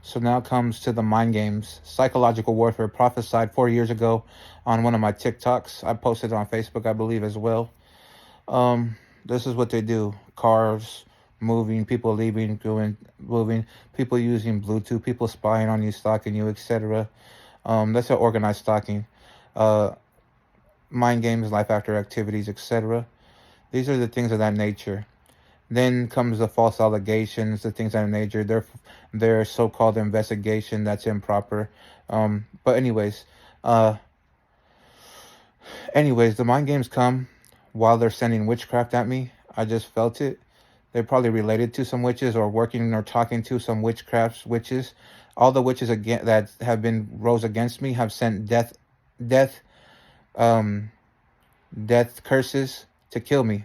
So now comes to the mind games. Psychological warfare prophesied 4 years ago on one of my TikToks. I posted it on Facebook, I believe, as well. This is what they do. Cars moving, people leaving, going, moving, people using Bluetooth, people spying on you, stalking you, etc. That's an organized stalking. Uh, Mind games, life after activities, etc. These are the things of that nature. Then comes the false allegations, the things of that nature. Their so-called investigation that's improper. But uh, anyways, the mind games come while they're sending witchcraft at me. I just felt it. They're probably related to some witches or working or talking to some witchcraft witches. All the witches again that have been rose against me have sent death, um, death curses to kill me.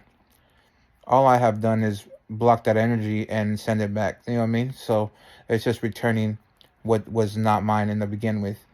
All I have done is block that energy and send it back. You know what I mean? So it's just returning what was not mine in the begin with.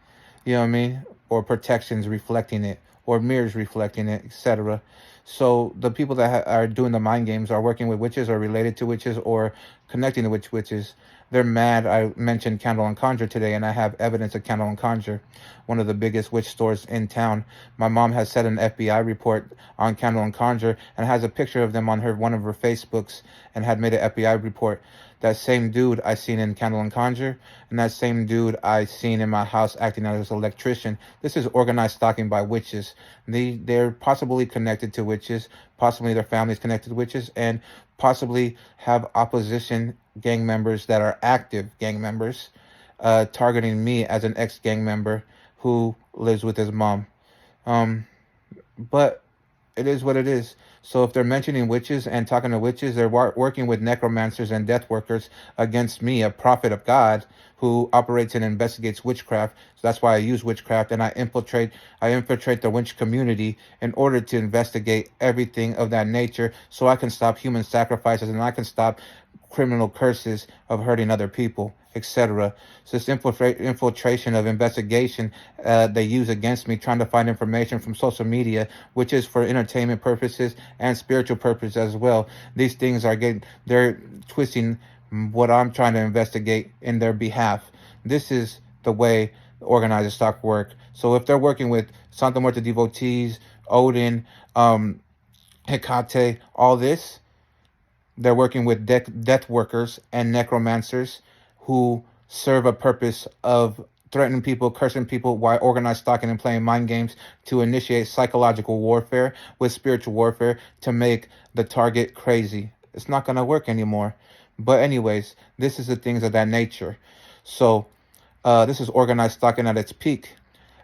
You know what I mean? Or protections reflecting it, or mirrors reflecting it, etc. So the people that are doing the mind games are working with witches, or related to witches, or connecting to witches. They're mad. I mentioned Candle and Conjure today, and I have evidence of Candle and Conjure, one of the biggest witch stores in town. My mom has set an FBI report on Candle and Conjure, and has a picture of them on one of her Facebooks, and had made an FBI report. That same dude I seen in Candle and Conjure, and that same dude I seen in my house acting as an electrician. This is organized stalking by witches. They're possibly connected to witches, possibly their families connected to witches, and possibly have opposition gang members that are active gang members, targeting me as an ex-gang member who lives with his mom. Um, but it is what it is. So if they're mentioning witches and talking to witches, they're working with necromancers and death workers against me, a prophet of God who operates and investigates witchcraft. So that's why I use witchcraft, and I infiltrate the witch community in order to investigate everything of that nature, so I can stop human sacrifices, and I can stop criminal curses of hurting other people, etc. So this infiltration of investigation they use against me, trying to find information from social media, which is for entertainment purposes and spiritual purposes as well. These things they're twisting what I'm trying to investigate in their behalf. This is the way the organizers stock work. So if they're working with Santa Muerte devotees, Odin, Hecate, all this, they're working with death workers and necromancers who serve a purpose of threatening people, cursing people, while organized stalking and playing mind games to initiate psychological warfare with spiritual warfare to make the target crazy. It's not going to work anymore. But anyways, this is the things of that nature. So this is organized stalking at its peak.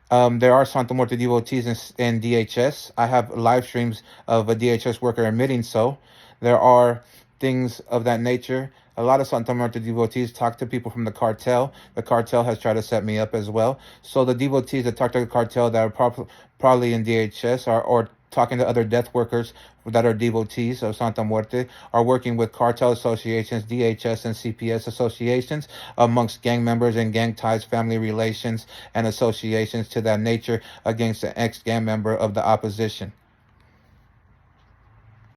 There are Santa Muerte devotees in DHS. I have live streams of a DHS worker admitting so. There are things of that nature. A lot of Santa Muerte devotees talk to people from the cartel. The cartel has tried to set me up as well. So the devotees that talk to the cartel that are probably in DHS or talking to other death workers that are devotees of Santa Muerte are working with cartel associations, DHS and CPS associations, amongst gang members and gang ties, family relations, and associations to that nature against an ex-gang member of the opposition.